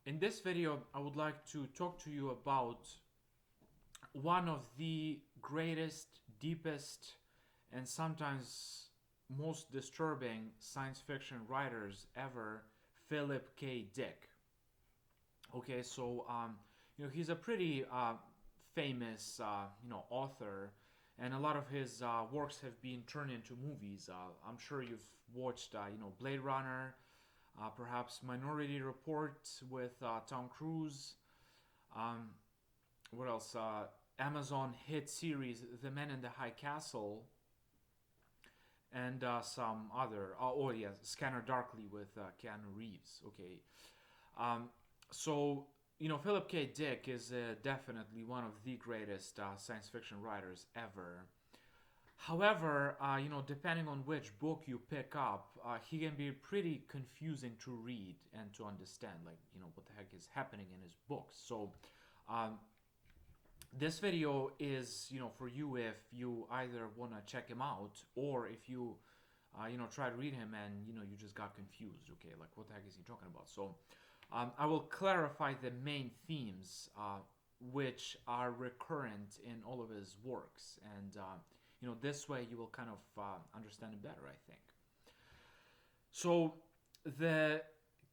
In this video, I would like to talk to you about one of the greatest, deepest, and sometimes most disturbing science fiction writers ever, Philip K. Dick. Okay, he's a pretty famous, author, and a lot of his works have been turned into movies. I'm sure you've watched, Blade Runner, perhaps Minority Report with Tom Cruise. Um, what else? Amazon hit series The Man in the High Castle, and some other. Scanner Darkly with Keanu Reeves. Okay, um, so Philip K. Dick is definitely one of the greatest science fiction writers ever. However, depending on which book you pick up, he can be pretty confusing to read and to understand, like, what the heck is happening in his books. So, um, this video is, for you if you either want to check him out or if you, try to read him and, you just got confused. Okay, like, what the heck is he talking about? So, I will clarify the main themes which are recurrent in all of his works, and this way you will kind of understand it better, I think. So the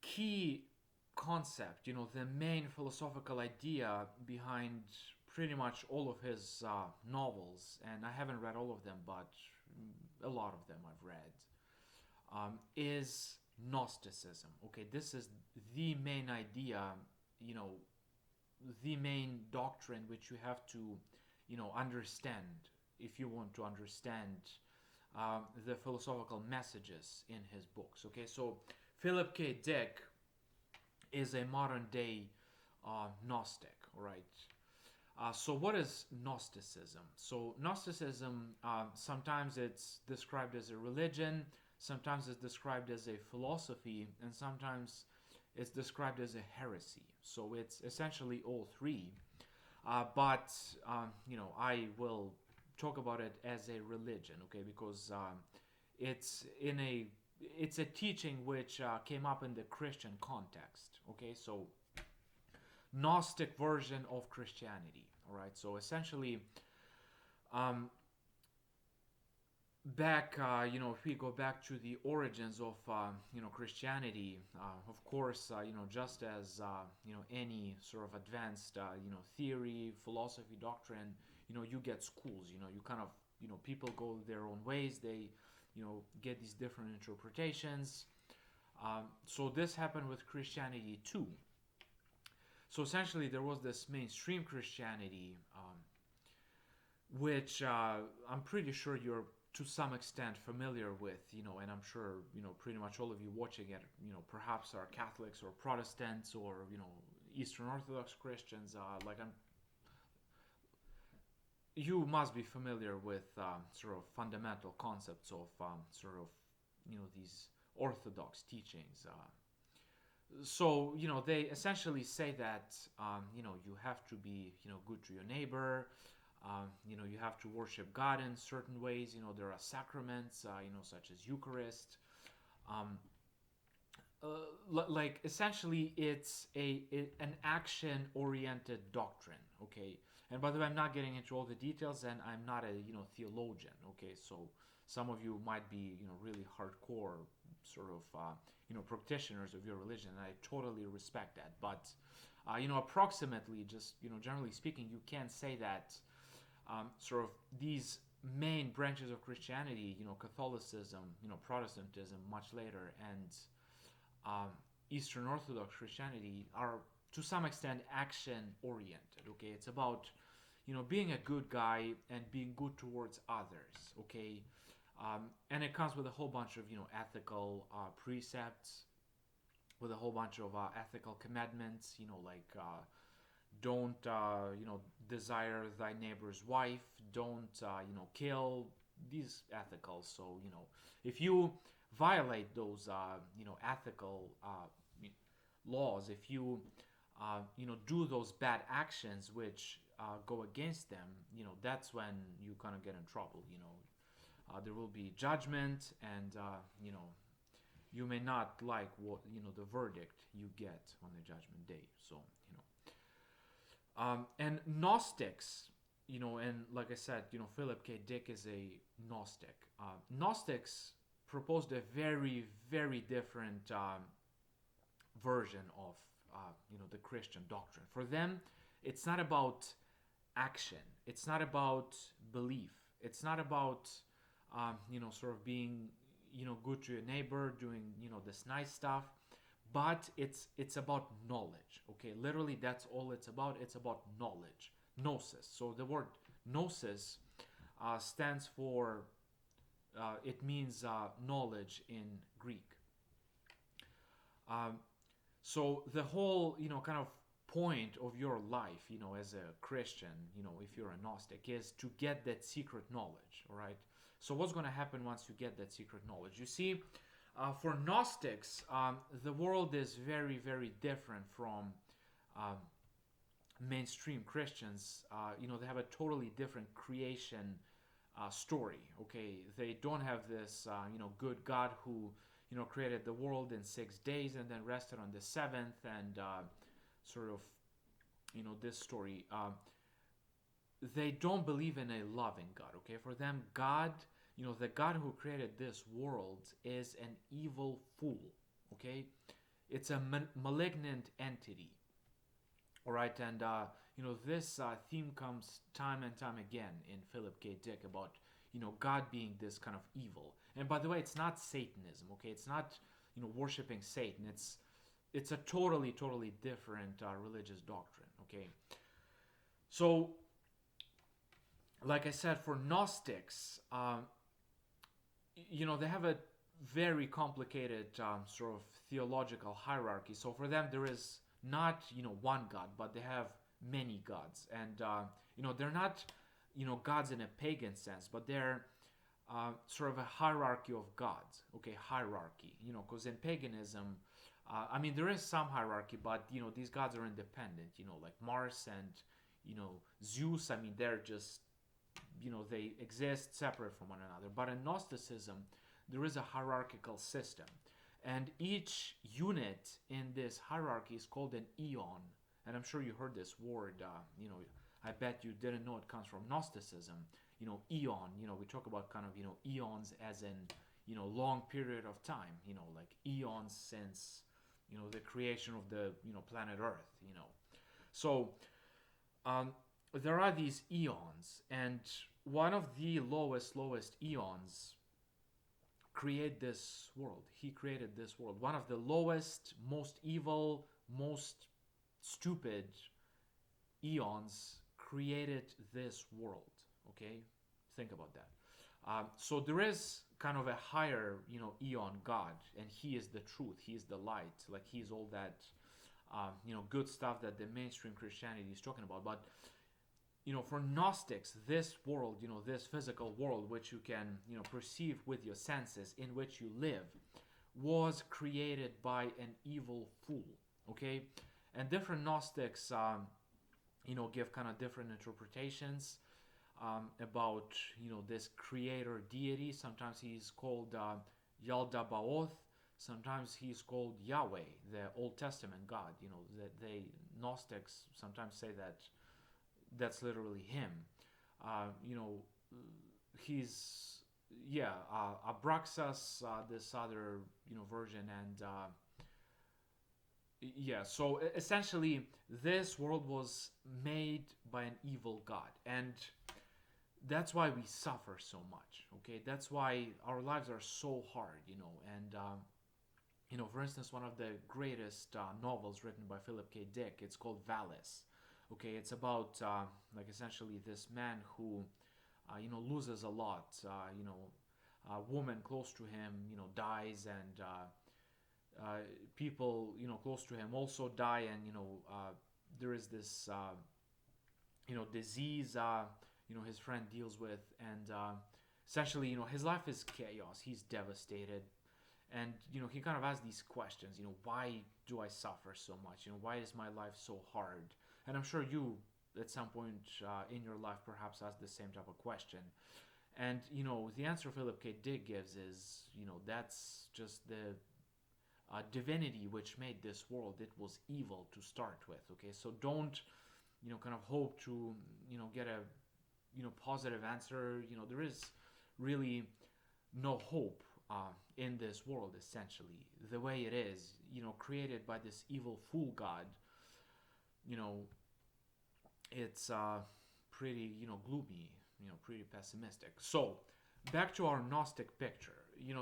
key concept, the main philosophical idea behind pretty much all of his novels, and I haven't read all of them, but a lot of them I've read, is Gnosticism. Okay, this is the main idea, you know, the main doctrine which you have to, understand if you want to understand the philosophical messages in his books. Okay, so Philip K. Dick is a modern day Gnostic, all right? So what is Gnosticism? So Gnosticism, sometimes it's described as a religion, sometimes it's described as a philosophy, and sometimes it's described as a heresy. So it's essentially all three. But I will talk about it as a religion, okay? Because it's in a it's a teaching which came up in the Christian context, okay? So Gnostic version of Christianity. All right. So essentially, um, if we go back to the origins of Christianity, of course, just as any sort of advanced theory, philosophy, doctrine, you get schools. You kind of people go their own ways. They get these different interpretations. So this happened with Christianity too. So essentially, there was this mainstream Christianity, which I'm pretty sure you're to some extent familiar with, and I'm sure, pretty much all of you watching it, perhaps are Catholics or Protestants or, Eastern Orthodox Christians. You must be familiar with sort of fundamental concepts of sort of, these Orthodox teachings. So they essentially say that you have to be good to your neighbor. You have to worship God in certain ways. There are sacraments, such as Eucharist. um, like essentially it's an action oriented doctrine. Okay, and by the way, I'm not getting into all the details, and I'm not a theologian. Okay, so some of you might be really hardcore sort of practitioners of your religion, and I totally respect that. But approximately, just generally speaking, you can say that sort of these main branches of Christianity, Catholicism, Protestantism, much later, and um, Eastern Orthodox Christianity are to some extent action oriented. Okay, it's about being a good guy and being good towards others. Okay, and it comes with a whole bunch of ethical precepts, with a whole bunch of ethical commandments. Like don't desire thy neighbor's wife, don't kill, these ethicals. So if you violate those ethical laws, if you do those bad actions which go against them, that's when you kind of get in trouble. There will be judgment, and you may not like what, the verdict you get on the judgment day. So, and Gnostics, and like I said, Philip K Dick is a Gnostic. Gnostics proposed a very, very different version of the Christian doctrine. For them, it's not about action. It's not about belief. It's not about sort of being good to your neighbor, doing this nice stuff, but it's about knowledge. Okay, literally that's all it's about. It's about knowledge, gnosis. So the word gnosis stands for it means knowledge in Greek. Um, so the whole kind of point of your life, as a Christian, if you're a Gnostic, is to get that secret knowledge. All right. So what's going to happen once you get that secret knowledge? You see, for Gnostics, the world is very, very different from um, mainstream Christians. They have a totally different creation story. Okay, they don't have this, good God who, created the world in 6 days and then rested on the seventh, and sort of, this story. They don't believe in a loving God. Okay, for them, God, the God who created this world is an evil fool. Okay, it's a malignant entity. All right, and this theme comes time and time again in Philip K. Dick about God being this kind of evil. And by the way, it's not Satanism. Okay, it's not worshiping Satan. It's a totally different religious doctrine. Okay, so like I said, for Gnostics, they have a very complicated sort of theological hierarchy. So for them, there is not one God, but they have many gods, and they're not gods in a pagan sense, but they're sort of a hierarchy of gods. Okay, hierarchy. Because in paganism, there is some hierarchy, but these gods are independent. Like Mars and Zeus. They're just they exist separate from one another. But in Gnosticism, there is a hierarchical system. And each unit in this hierarchy is called an eon. And I'm sure you heard this word. I bet you didn't know it comes from Gnosticism. Eon. We talk about kind of eons as in long period of time. Like eons since the creation of the planet Earth. So there are these eons, and one of the lowest eons create this world. He created this world. One of the lowest, most evil, most stupid eons created this world. Okay, think about that. So there is kind of a higher, eon God, and He is the truth. He is the light. Like He is all that, good stuff that the mainstream Christianity is talking about. But for Gnostics, this world, this physical world, which you can, perceive with your senses, in which you live, was created by an evil fool. Okay, and different Gnostics, give kind of different interpretations about, this creator deity. Sometimes he's called Yaldabaoth. Sometimes he's called Yahweh, the Old Testament God. That they Gnostics sometimes say that that's literally him. He's Abraxas, this other version, and So essentially, this world was made by an evil God, and that's why we suffer so much. Okay, that's why our lives are so hard. And for instance, one of the greatest novels written by Philip K. Dick, it's called Valis. Okay, it's about like essentially this man who loses a lot. A woman close to him dies, and people close to him also die, and there is this disease his friend deals with, and essentially his life is chaos. He's devastated, and he kind of asks these questions. Why do I suffer so much? Why is my life so hard? And I'm sure you, at some point in your life, perhaps ask the same type of question. And, the answer Philip K. Dick gives is, that's just the divinity which made this world, it was evil to start with. Okay, so don't kind of hope to get a positive answer. There is really no hope in this world, essentially the way it is, created by this evil fool god. you know it's pretty gloomy, pretty pessimistic. So back to our Gnostic picture.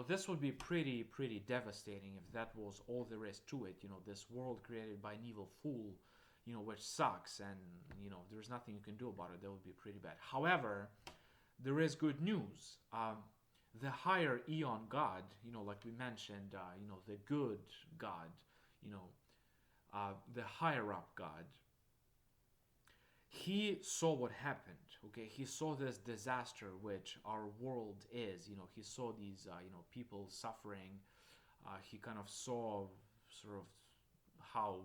This would be pretty devastating if that was all there is to it. This world created by an evil fool, which sucks, and there's nothing you can do about it. That would be pretty bad. However, there is good news. The higher Eon God, like we mentioned, the good God, the higher up God, he saw what happened. Okay, he saw this disaster which our world is. He saw these people suffering. He kind of saw sort of how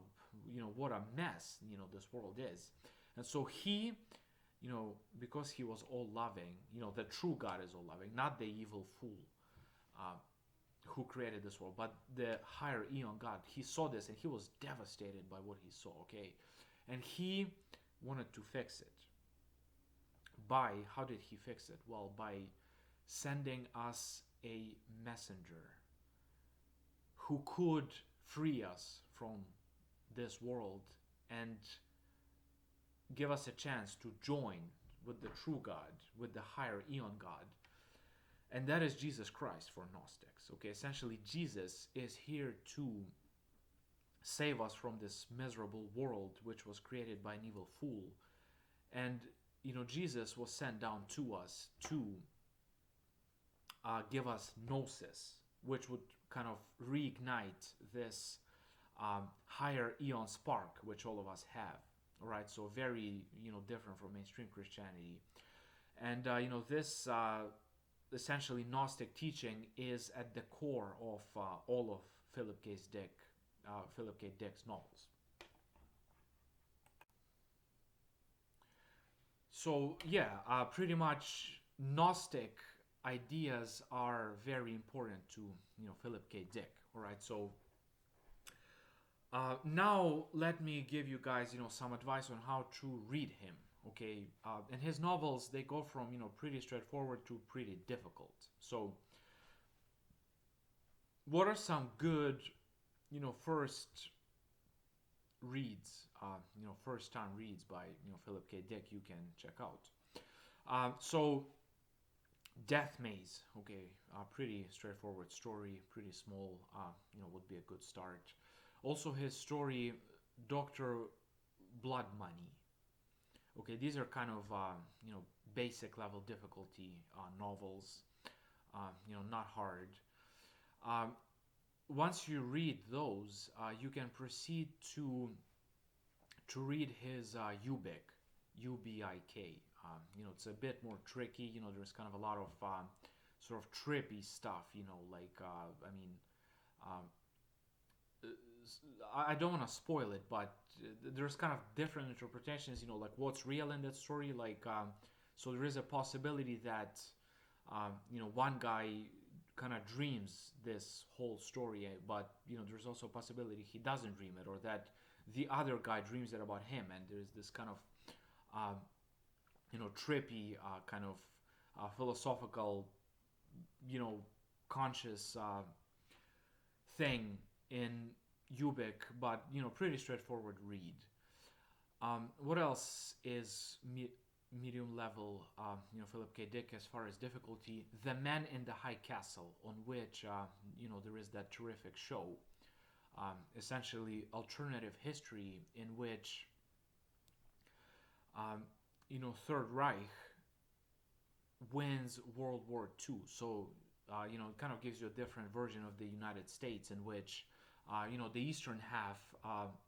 what a mess this world is. And so he, because he was all loving, the true God is all loving, not the evil fool who created this world, but the higher Eon God. He saw this and he was devastated by what he saw. Okay, and he wanted to fix it. How did he fix it? Well, by sending us a messenger who could free us from this world and give us a chance to join with the true God, with the higher Eon God. And that is Jesus Christ for Gnostics. Okay, essentially Jesus is here to save us from this miserable world which was created by an evil fool. And Jesus was sent down to us to give us gnosis, which would kind of reignite this higher Eon spark which all of us have. All right, so very different from mainstream Christianity. And this essentially Gnostic teaching is at the core of all of Philp K Dick's novels. So yeah, pretty much Gnostic ideas are very important to Philp K Dick. All right, so now let me give you guys some advice on how to read him. Okay, and his novels, they go from pretty straightforward to pretty difficult. So what are some good first reads, first time reads by Philp K Dick you can check out? So Death Maze, okay, pretty straightforward story, pretty small, would be a good start. Also his story Dr. Blood Money. Okay, these are kind of basic level difficulty novels, not hard. Once you read those, you can proceed to read his Ubik, Ubik. It's a bit more tricky. There's kind of a lot of sort of trippy stuff. I don't want to spoil it, but there's kind of different interpretations. Like what's real in that story. So there is a possibility that one guy kind of dreams this whole story, but there's also a possibility he doesn't dream it, or that the other guy dreams it about him, and there's this kind of trippy kind of philosophical conscious thing in Ubik, but pretty straightforward read. What else is medium level, Philp K Dick as far as difficulty? The Man in the High Castle, on which there is that terrific show, essentially alternative history in which Third Reich wins World War II. So it kind of gives you a different version of the United States, in which the eastern half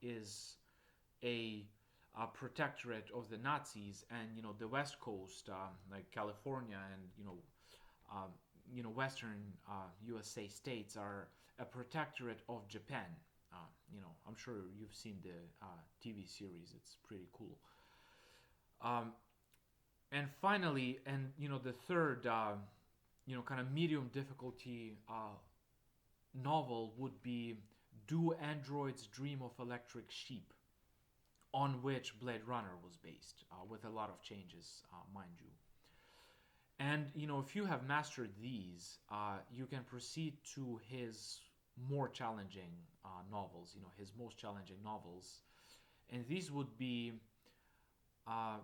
is a protectorate of the Nazis, and the West Coast, like California and Western USA states, are a protectorate of Japan. I'm sure you've seen the TV series. It's pretty cool. And finally, and the third kind of medium difficulty novel would be Do Androids Dream of Electric Sheep, on which Blade Runner was based, with a lot of changes, mind you. And if you have mastered these, you can proceed to his more challenging novels. His most challenging novels, and these would be uh,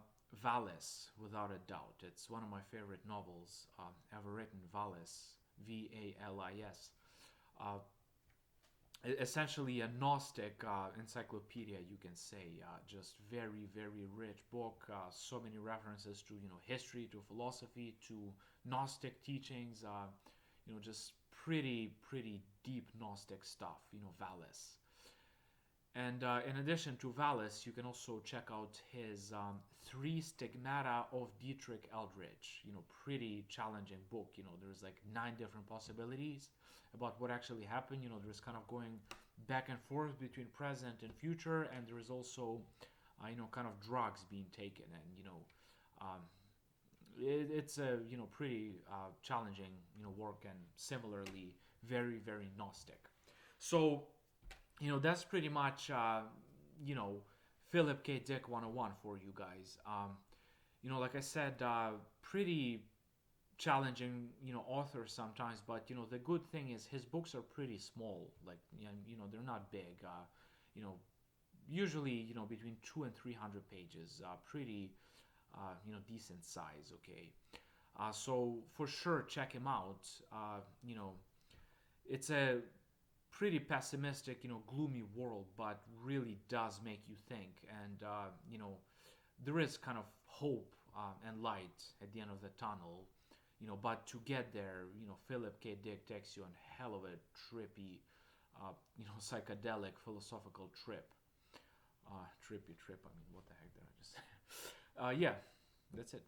Valis, without a doubt. It's one of my favorite novels ever written. Valis, Valis. Uh, Essentially a Gnostic encyclopedia, you can say. Just very, very rich book. So many references to history, to philosophy, to Gnostic teachings. Just pretty deep Gnostic stuff. Valis. And in addition to Valis, you can also check out his Three Stigmata of Dietrich Eldridge. Pretty challenging book. There's like 9 different possibilities about what actually happened. There's kind of going back and forth between present and future, and there is also, kind of drugs being taken, and um, it's a pretty challenging work, and similarly very Gnostic. So that's pretty much Philp K Dick 101 for you guys. Like I said, pretty challenging author sometimes, but the good thing is his books are pretty small. Like they're not big. You know Usually between 200 and 300 pages. Pretty decent size. Okay. So for sure check him out. It's a pretty pessimistic, gloomy world, but really does make you think. And there is kind of hope and light at the end of the tunnel. But to get there, Philp K. Dick takes you on hell of a trippy, psychedelic philosophical trip. Trippy trip. I mean, what the heck did I just say? Yeah, that's it.